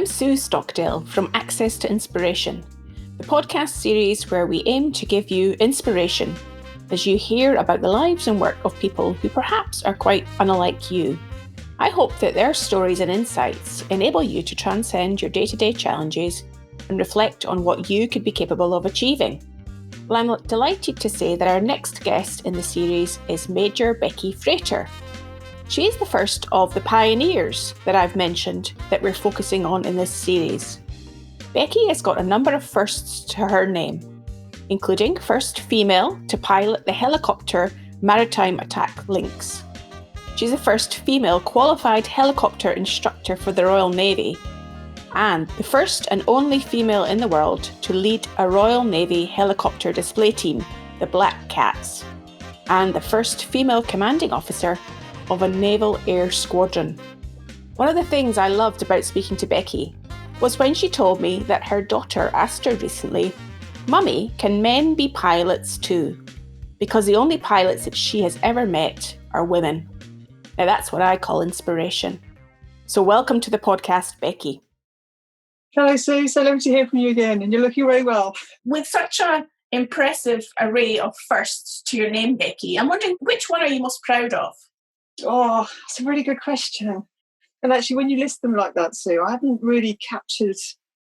I'm Sue Stockdale from Access to Inspiration, the podcast series where we aim to give you inspiration as you hear about the lives and work of people who perhaps are quite unlike you. I hope that their stories and insights enable you to transcend your day-to-day challenges and reflect on what you could be capable of achieving. Well, I'm delighted to say that our next guest in the series is Major Becky Frater. She is the first of the pioneers that I've mentioned that we're focusing on in this series. Becky has got a number of firsts to her name, including first female to pilot the helicopter maritime attack Lynx. She's the first female qualified helicopter instructor for the Royal Navy, and the first and only female in the world to lead a Royal Navy helicopter display team, the Black Cats, and the first female commanding officer of a naval air squadron. One of the things I loved about speaking to Becky was when she told me that her daughter asked her recently, "Mummy, can men be pilots too?" Because the only pilots that she has ever met are women. Now that's what I call inspiration. So welcome to the podcast, Becky. Hello, Sue. So lovely to hear from you again, and you're looking very well. With such an impressive array of firsts to your name, Becky, I'm wondering, which one are you most proud of? Oh, that's a really good question. And actually, when you list them like that, Sue, I haven't really captured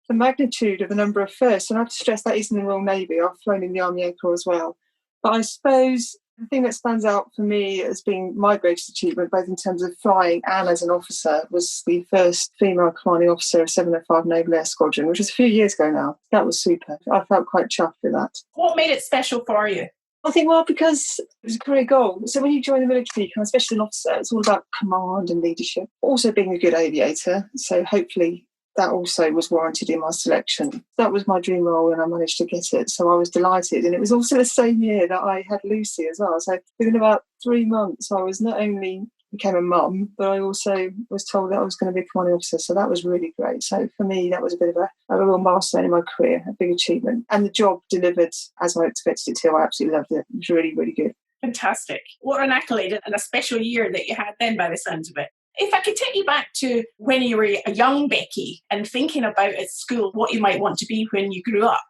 the magnitude of the number of firsts. And I have to stress that is in the Royal Navy. I've flown in the Army Air Corps as well. But I suppose the thing that stands out for me as being my greatest achievement, both in terms of flying and as an officer, was the first female commanding officer of 705 Naval Air Squadron, which was a few years ago now. That was super. I felt quite chuffed with that. What made it special for you? I think, well, because it was a career goal. So when you join the military, especially an officer, it's all about command and leadership. Also being a good aviator. So hopefully that also was warranted in my selection. That was my dream role and I managed to get it. So I was delighted. And it was also the same year that I had Lucy as well. So within about 3 months, I was not only became a mum, but I also was told that I was going to be a commanding officer. So that was really great. So for me, that was a bit of a real milestone in my career, a big achievement. And the job delivered as I expected it to. I absolutely loved it. It was really, really good. Fantastic. What an accolade and a special year that you had then by the sounds of it. If I could take you back to when you were a young Becky and thinking about at school what you might want to be when you grew up,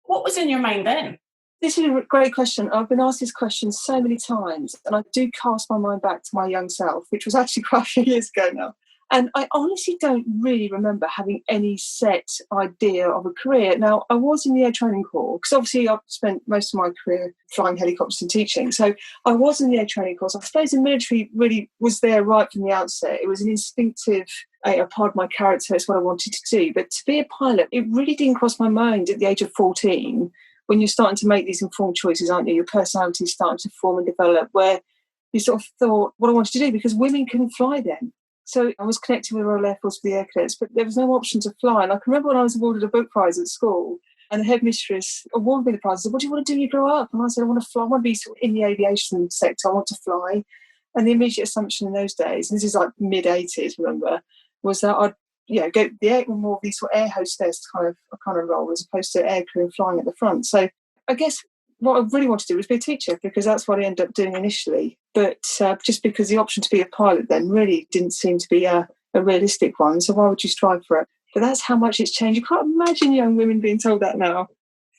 what was in your mind then? This is a great question. I've been asked this question so many times, and I do cast my mind back to my young self, which was actually quite a few years ago now. And I honestly don't really remember having any set idea of a career. Now, I was in the Air Training Corps, because obviously I've spent most of my career flying helicopters and teaching. So I was in the Air Training Corps. I suppose the military really was there right from the outset. It was an instinctive a part of my character. It's what I wanted to do. But to be a pilot, it really didn't cross my mind at the age of 14, when you're starting to make these informed choices, aren't you? Your personality is starting to form and develop, where you sort of thought what I wanted to do, because women couldn't fly then. So I was connected with the Royal Air Force for the Air Cadets, but there was no option to fly. And I can remember when I was awarded a book prize at school, and the headmistress awarded me the prize. I said, "What do you want to do when you grow up?" And I said, "I want to fly. I want to be sort of in the aviation sector. I want to fly." And the immediate assumption in those days, and this is like mid-80s, remember, was that I'd go the air, more of these sort of air hostess kind of role, as opposed to air crew and flying at the front. So I guess what I really wanted to do was be a teacher, because that's what I ended up doing initially. But just because the option to be a pilot then really didn't seem to be a realistic one. So why would you strive for it? But that's how much it's changed. You can't imagine young women being told that now.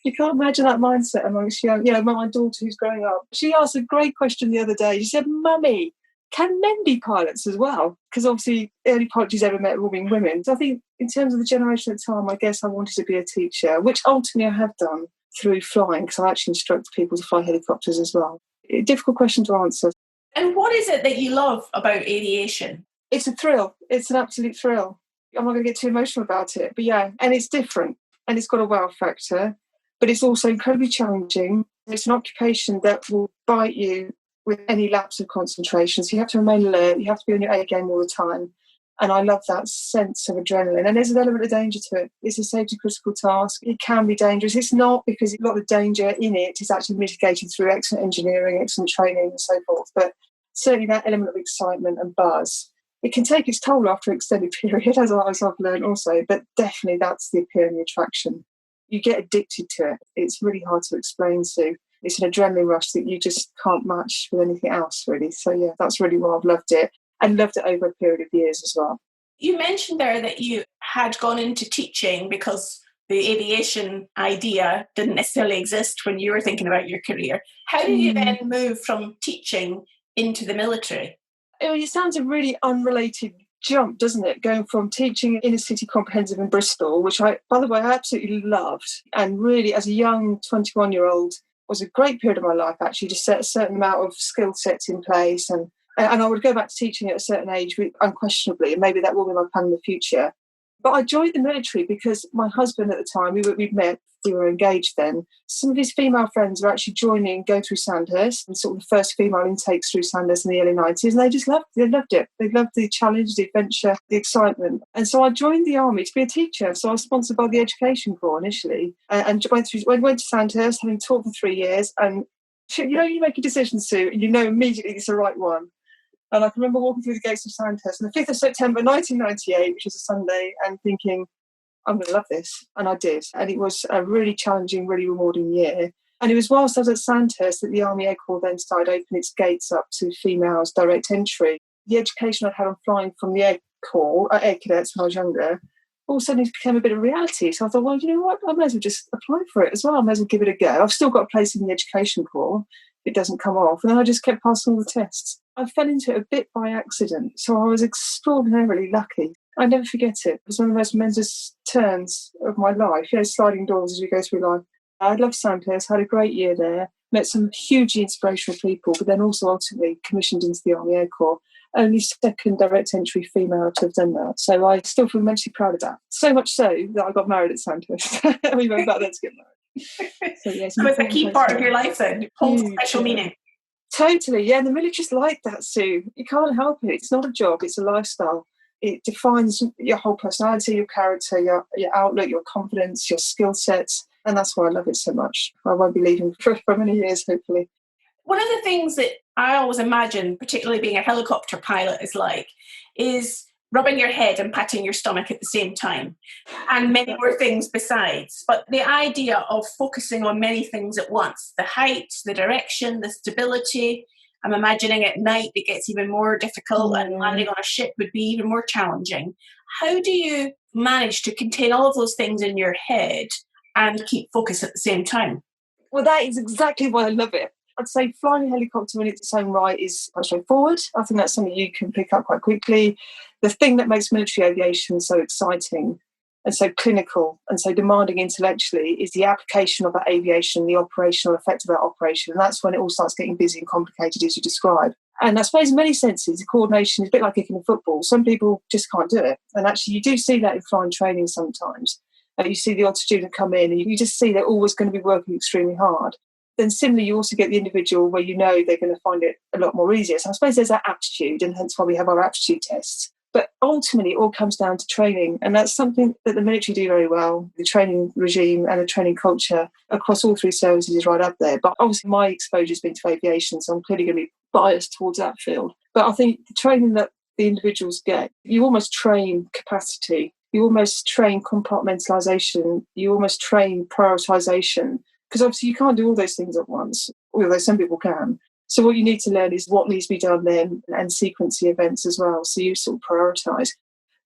You can't imagine that mindset amongst young, my daughter who's growing up. She asked a great question the other day. She said, "Mummy, can men be pilots as well?" Because obviously early pilots she's ever met have all been women. So I think in terms of the generation at the time, I guess I wanted to be a teacher, which ultimately I have done through flying, because I actually instruct people to fly helicopters as well. A difficult question to answer. And what is it that you love about aviation? It's a thrill. It's an absolute thrill. I'm not going to get too emotional about it, but yeah, and it's different, and it's got a wow factor, but it's also incredibly challenging. It's an occupation that will bite you with any lapse of concentration. So you have to remain alert. You have to be on your A game all the time. And I love that sense of adrenaline. And there's an element of danger to it. It's a safety critical task. It can be dangerous. It's not, because a lot of danger in it is actually mitigated through excellent engineering, excellent training and so forth. But certainly that element of excitement and buzz, it can take its toll after an extended period, as I've learned also. But definitely that's the appeal and the attraction. You get addicted to it. It's really hard to explain, Sue. It's an adrenaline rush that you just can't match with anything else, really. So yeah, that's really why I've loved it. And loved it over a period of years as well. You mentioned there that you had gone into teaching because the aviation idea didn't necessarily exist when you were thinking about your career. How did you then move from teaching into the military? It sounds a really unrelated jump, doesn't it? Going from teaching inner city comprehensive in Bristol, which I, by the way, I absolutely loved, and really as a young 21-year-old was a great period of my life, actually, to set a certain amount of skill sets in place. And I would go back to teaching at a certain age, unquestionably, and maybe that will be my plan in the future. But I joined the military because my husband at the time, we'd met, we were engaged then. Some of his female friends were actually joining, going through Sandhurst, and sort of the first female intakes through Sandhurst in the early 90s. And they just loved it. They loved it. They loved the challenge, the adventure, the excitement. And so I joined the army to be a teacher. So I was sponsored by the Education Corps initially, and went to Sandhurst, having taught for 3 years. And you make a decision, Sue, and you know immediately it's the right one. And I can remember walking through the gates of Sandhurst on the 5th of September 1998, which was a Sunday, and thinking, I'm going to love this. And I did. And it was a really challenging, really rewarding year. And it was whilst I was at Sandhurst that the Army Air Corps then started opening its gates up to females direct entry. The education I'd had on flying from the Air Corps, Air Cadets when I was younger, all of a sudden it became a bit of reality. So I thought, well, you know what? I might as well just apply for it as well. I might as well give it a go. I've still got a place in the Education Corps. It doesn't come off. And then I just kept passing all the tests. I fell into it a bit by accident, so I was extraordinarily lucky. I never forget it. It was one of the most momentous turns of my life, sliding doors as you go through life. I loved Sandhurst, had a great year there, met some hugely inspirational people, but then also ultimately commissioned into the Army Air Corps. Only second direct entry female to have done that. So I still feel immensely proud of that. So much so that I got married at Sandhurst. We went back there to get married. So it's a key part of your life then. It holds special meaning. Totally, yeah. And the military's like that, Sue. You can't help it. It's not a job, it's a lifestyle. It defines your whole personality, your character, your outlook, your confidence, your skill sets. And that's why I love it so much. I won't be leaving for many years, hopefully. One of the things that I always imagine, particularly being a helicopter pilot, is rubbing your head and patting your stomach at the same time, and many more things besides. But the idea of focusing on many things at once, the height, the direction, the stability, I'm imagining at night it gets even more difficult, and landing on a ship would be even more challenging. How do you manage to contain all of those things in your head and keep focus at the same time? Well, that is exactly why I love it. I'd say flying a helicopter in its own right is quite straightforward. I think that's something you can pick up quite quickly. The thing that makes military aviation so exciting and so clinical and so demanding intellectually is the application of that aviation, the operational effect of that operation. And that's when it all starts getting busy and complicated, as you describe. And I suppose in many senses, the coordination is a bit like kicking a football. Some people just can't do it. And actually, you do see that in flying training sometimes. You see the odd student come in and you just see they're always going to be working extremely hard. Then similarly, you also get the individual where you know they're going to find it a lot more easier. So I suppose there's that aptitude, and hence why we have our aptitude tests. But ultimately, it all comes down to training. And that's something that the military do very well. The training regime and the training culture across all three services is right up there. But obviously, my exposure has been to aviation, so I'm clearly going to be biased towards that field. But I think the training that the individuals get, you almost train capacity. You almost train compartmentalisation. You almost train prioritisation. Because obviously you can't do all those things at once, although some people can. So what you need to learn is what needs to be done then, and sequence the events as well. So you sort of prioritise.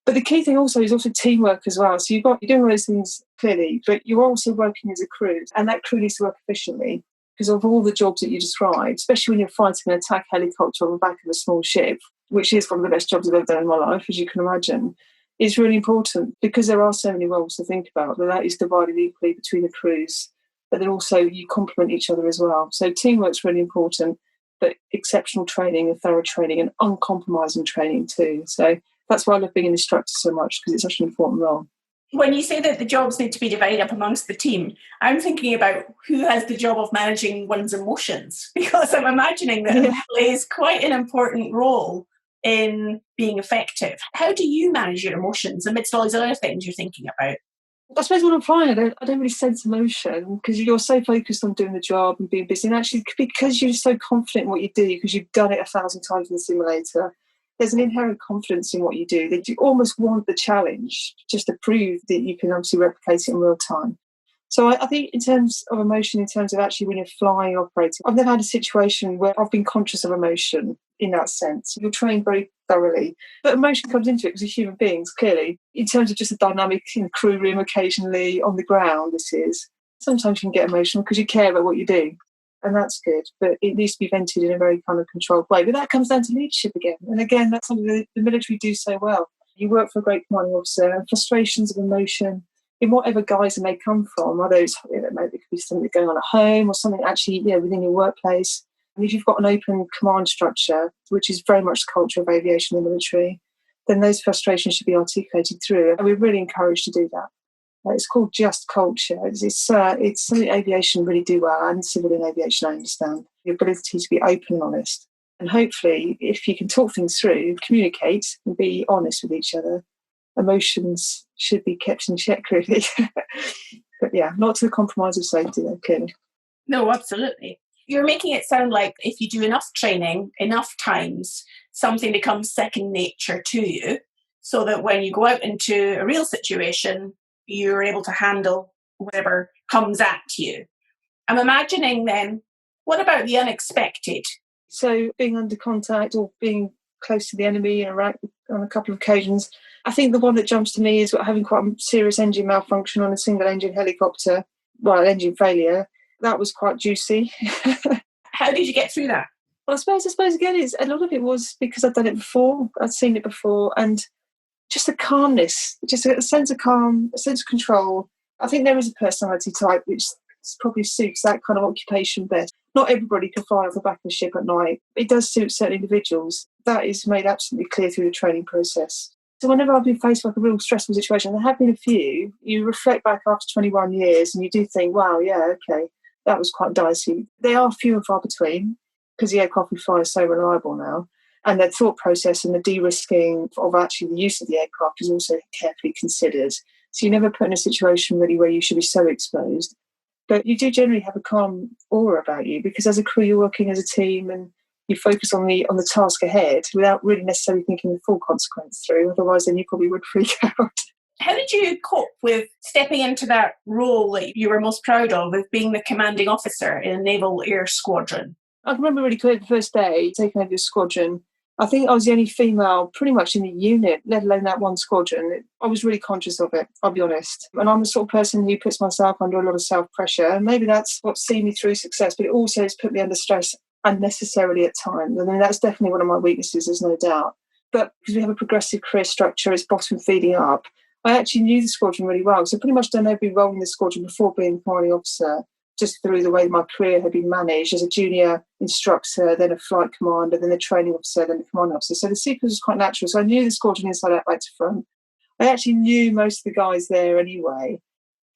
But the key thing also is also teamwork as well. So you're doing all those things clearly, but you're also working as a crew, and that crew needs to work efficiently because of all the jobs that you described, especially when you're fighting an attack helicopter on the back of a small ship, which is one of the best jobs I've ever done in my life, as you can imagine. It's really important because there are so many roles to think about, but that is divided equally between the crews. But then also you complement each other as well. So teamwork's really important, but exceptional training and thorough training and uncompromising training too. So that's why I love being an instructor so much, because it's such an important role. When you say that the jobs need to be divided up amongst the team, I'm thinking about who has the job of managing one's emotions, because I'm imagining that it plays quite an important role in being effective. How do you manage your emotions amidst all these other things you're thinking about? I suppose when I'm flying, I don't really sense emotion because you're so focused on doing the job and being busy. And actually, because you're so confident in what you do, because you've done it 1,000 times in the simulator, there's an inherent confidence in what you do that you almost want the challenge just to prove that you can obviously replicate it in real time. So I think in terms of emotion, in terms of actually when you're flying, operating, I've never had a situation where I've been conscious of emotion in that sense. You're trained very thoroughly. But emotion comes into it because we're human beings, clearly. In terms of just a dynamic in the crew room occasionally, on the ground, sometimes you can get emotional because you care about what you do. And that's good. But it needs to be vented in a very kind of controlled way. But that comes down to leadership again. And again, that's something that the military do so well. You work for a great commanding officer, and frustrations of emotion, in whatever guise it may come from, whether it's, maybe it could be something going on at home or something actually, within your workplace. And if you've got an open command structure, which is very much the culture of aviation in the military, then those frustrations should be articulated through. And we're really encouraged to do that. It's called just culture. It's something aviation really do well, and civilian aviation, I understand. The ability to be open and honest. And hopefully, if you can talk things through, communicate and be honest with each other, emotions should be kept in check, really. But not to the compromise of safety, though, clearly. No, absolutely. You're making it sound like if you do enough training, enough times, something becomes second nature to you, so that when you go out into a real situation, you're able to handle whatever comes at you. I'm imagining then, what about the unexpected? So being under contact or being close to the enemy in Iraq on a couple of occasions, I think the one that jumps to me is having quite a serious engine malfunction on a single engine helicopter, engine failure. That was quite juicy. How did you get through that? Well, I suppose again, a lot of it was because I'd done it before, I'd seen it before, and just a calmness, just a sense of calm, a sense of control. I think there is a personality type which probably suits that kind of occupation best. Not everybody can fly off the back of the ship at night. It does suit certain individuals. That is made absolutely clear through the training process. So whenever I've been faced with a real stressful situation, there have been a few, you reflect back after 21 years and you do think, wow, yeah, okay, that was quite dicey. They are few and far between because the aircraft we fly is so reliable now. And the thought process and the de-risking of actually the use of the aircraft is also carefully considered. So you're never put in a situation really where you should be so exposed. But you do generally have a calm aura about you because as a crew, you're working as a team and you focus on the task ahead without really necessarily thinking the full consequence through. Otherwise, then you probably would freak out. How did you cope with stepping into that role that you were most proud of being the commanding officer in a naval air squadron? I can remember really clearly the first day taking over the squadron. I think I was the only female pretty much in the unit, let alone that one squadron. I was really conscious of it, I'll be honest. And I'm the sort of person who puts myself under a lot of self-pressure. And maybe that's what's seen me through success, but it also has put me under stress unnecessarily at times. I mean, that's definitely one of my weaknesses, there's no doubt. But because we have a progressive career structure, it's bottom feeding up. I actually knew the squadron really well. So I've pretty much done every role in the squadron before being the commanding officer, just through the way my career had been managed as a junior instructor, then a flight commander, then a training officer, then a commanding officer. So the sequence was quite natural. So I knew the squadron inside out, back to front. I actually knew most of the guys there anyway.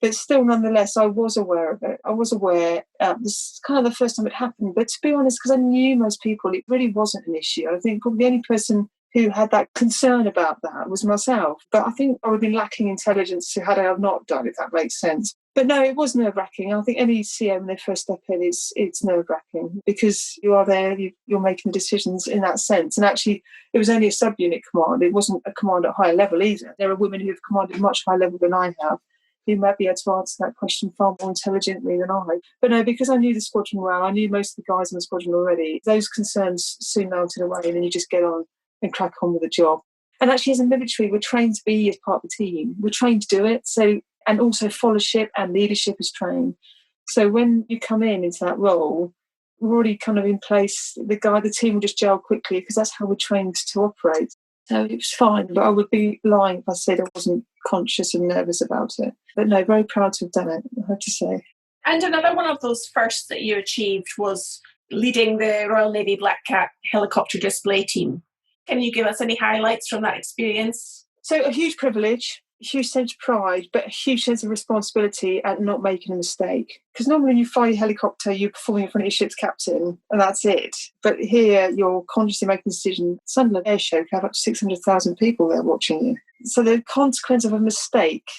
But still, nonetheless, I was aware of it. I was aware. This is kind of the first time it happened. But to be honest, because I knew most people, it really wasn't an issue. I think probably the only person who had that concern about that was myself. But I think I would have been lacking intelligence had I not done, if that makes sense. But no, it was nerve-wracking. I think any CO when they first step in, it's nerve-wracking because you are there, you're making the decisions in that sense. And actually, it was only a sub-unit command. It wasn't a command at higher level either. There are women who have commanded much higher level than I have who might be able to answer that question far more intelligently than I. But no, because I knew the squadron well, I knew most of the guys in the squadron already, those concerns soon melted away and then you just get on and crack on with the job. And actually, as a military, we're trained to be as part of the team. We're trained to do it. So, and also followership and leadership is trained. So when you come into that role, we're already kind of in place. The team will just gel quickly because that's how we're trained to operate. So it was fine, but I would be lying if I said I wasn't conscious and nervous about it. But no, very proud to have done it, I have to say. And another one of those firsts that you achieved was leading the Royal Navy Black Cat helicopter display team. Can you give us any highlights from that experience? So a huge privilege, a huge sense of pride, but a huge sense of responsibility at not making a mistake. Because normally when you fly a helicopter, you're performing in front of your ship's captain, and that's it. But here, you're consciously making a decision. Sunderland Air Show can have up to 600,000 people there watching you. So the consequence of a mistake,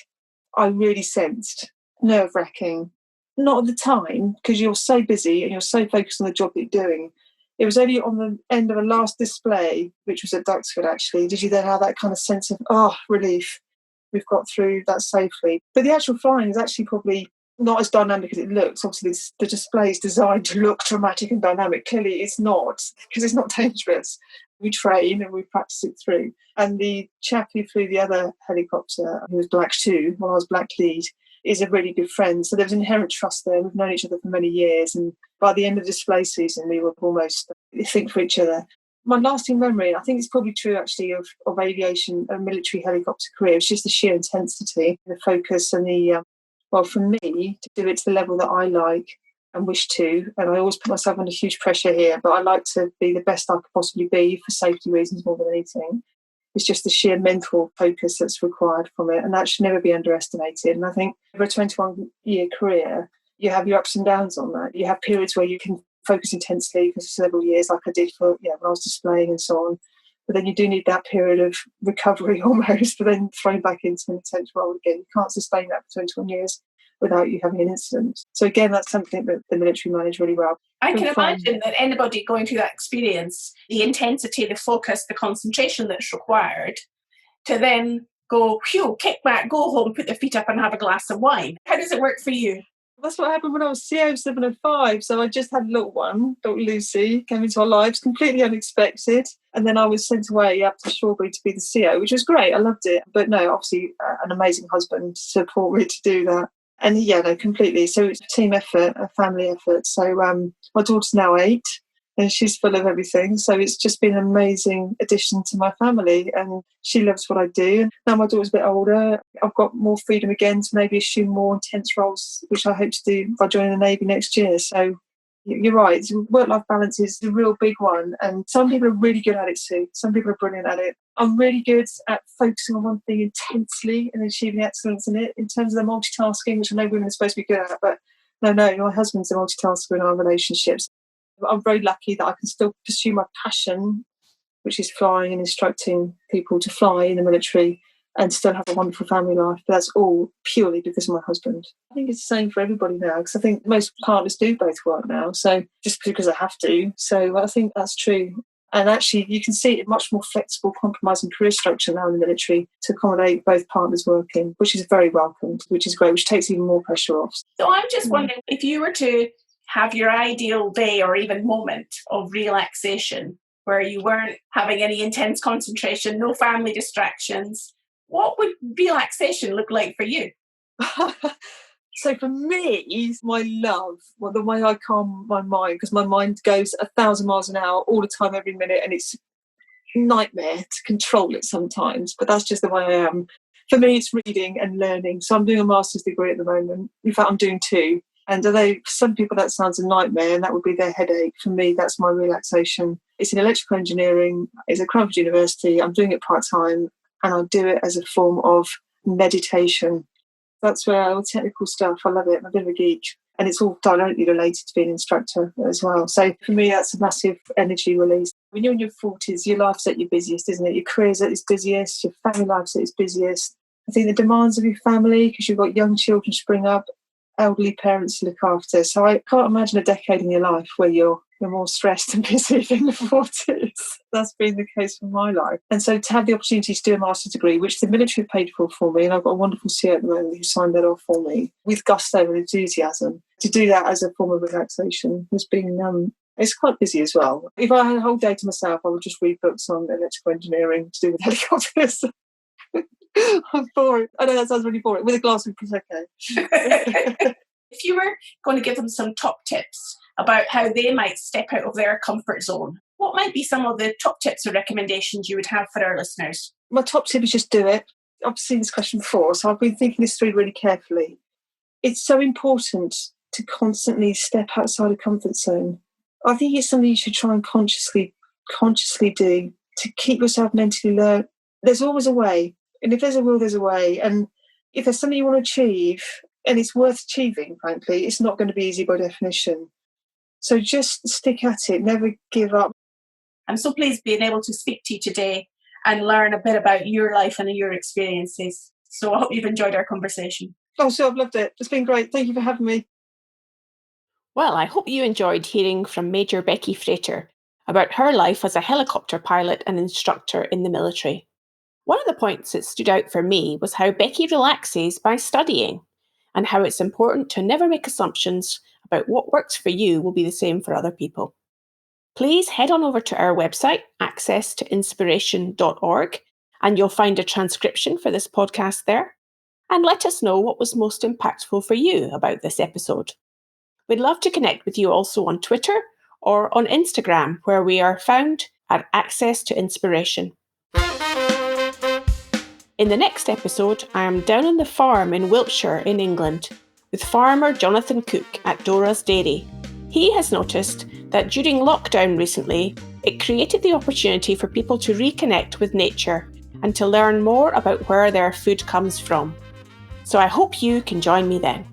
I really sensed. Nerve-wracking. Not at the time, because you're so busy and you're so focused on the job that you're doing. It was only on the end of a last display, which was at Duxford actually, did you then have that kind of sense of, relief, we've got through that safely. But the actual flying is actually probably not as dynamic as it looks. Obviously, the display is designed to look dramatic and dynamic. Clearly, it's not, because it's not dangerous. We train and we practice it through. And the chap who flew the other helicopter, who was Black 2, while I was Black Lead, is a really good friend. So there was inherent trust there. We've known each other for many years. And by the end of the display season, we were almost a think for each other. My lasting memory, and I think it's probably true actually of aviation and military helicopter career, is just the sheer intensity, the focus and the, well, for me, to do it to the level that I like and wish to, and I always put myself under huge pressure here, but I like to be the best I could possibly be for safety reasons more than anything. It's just the sheer mental focus that's required from it, and that should never be underestimated. And I think over a 21-year career, you have your ups and downs on that. You have periods where you can focus intensely for several years, like I did for when I was displaying and so on. But then you do need that period of recovery almost, but then thrown back into an intense role again. You can't sustain that for 21 years without you having an incident. So again, that's something that the military manage really well. I can imagine that anybody going through that experience, the intensity, the focus, the concentration that's required to then go, phew, kick back, go home, put their feet up and have a glass of wine. How does it work for you? That's what happened when I was CO 705. So I just had a little one, little Lucy, came into our lives, completely unexpected. And then I was sent away up to Shawbury to be the CO, which was great. I loved it. But no, obviously an amazing husband to support me to do that. And completely. So it's a team effort, a family effort. So my daughter's now 8 and she's full of everything. So it's just been an amazing addition to my family, and she loves what I do. Now my daughter's a bit older, I've got more freedom again to maybe assume more intense roles, which I hope to do by joining the Navy next year. So you're right, work-life balance is a real big one, and some people are really good at it too. Some people are brilliant at it. I'm really good at focusing on one thing intensely and achieving excellence in it. In terms of the multitasking, which I know women are supposed to be good at, but no, my husband's a multitasker in our relationships. I'm very lucky that I can still pursue my passion, which is flying and instructing people to fly in the military, and still have a wonderful family life. But that's all purely because of my husband. I think it's the same for everybody now, because I think most partners do both work now, so just because I have to. So I think that's true. And actually, you can see a much more flexible, compromising career structure now in the military to accommodate both partners working, which is very welcomed, which is great, which takes even more pressure off. So I'm just wondering, if you were to have your ideal day or even moment of relaxation where you weren't having any intense concentration, no family distractions, what would relaxation look like for you? So for me, my love, the way I calm my mind, because my mind goes 1,000 miles an hour all the time, every minute, and it's a nightmare to control it sometimes, but that's just the way I am. For me, it's reading and learning. So I'm doing a master's degree at the moment. In fact, I'm doing 2. And although for some people that sounds a nightmare and that would be their headache, for me, that's my relaxation. It's in electrical engineering. It's at Cranford University. I'm doing it part-time, and I do it as a form of meditation. That's where all technical stuff, I love it. I'm a bit of a geek. And it's all directly related to being an instructor as well. So for me, that's a massive energy release. When you're in your 40s, your life's at your busiest, isn't it? Your career's at its busiest, your family life's at its busiest. I think the demands of your family, because you've got young children spring up, elderly parents to look after. So I can't imagine a decade in your life where you're more stressed and busy than the 40s. That's been the case for my life. And so to have the opportunity to do a master's degree, which the military have paid for me, and I've got a wonderful CEO at the moment who signed that off for me with gusto and enthusiasm, to do that as a form of relaxation has been, it's quite busy as well. If I had a whole day to myself, I would just read books on electrical engineering to do with helicopters. I'm boring. I know that sounds really boring. With a glass of Prosecco. If you were going to give them some top tips about how they might step out of their comfort zone, what might be some of the top tips or recommendations you would have for our listeners? My top tip is just do it. I've seen this question before, so I've been thinking this through really carefully. It's so important to constantly step outside a comfort zone. I think it's something you should try and consciously do to keep yourself mentally alert. There's always a way. And if there's a will, there's a way. And if there's something you want to achieve, and it's worth achieving, frankly, it's not going to be easy by definition. So just stick at it, never give up. I'm so pleased being able to speak to you today and learn a bit about your life and your experiences. So I hope you've enjoyed our conversation. Oh, so I've loved it. It's been great. Thank you for having me. Well, I hope you enjoyed hearing from Major Becky Frater about her life as a helicopter pilot and instructor in the military. One of the points that stood out for me was how Becky relaxes by studying. and how it's important to never make assumptions about what works for you will be the same for other people. Please head on over to our website, accesstoinspiration.org, and you'll find a transcription for this podcast there. And let us know what was most impactful for you about this episode. We'd love to connect with you also on Twitter or on Instagram, where we are found at Access to Inspiration. In the next episode, I am down on the farm in Wiltshire in England with farmer Jonathan Cook at Dora's Dairy. He has noticed that during lockdown recently, it created the opportunity for people to reconnect with nature and to learn more about where their food comes from. So I hope you can join me then.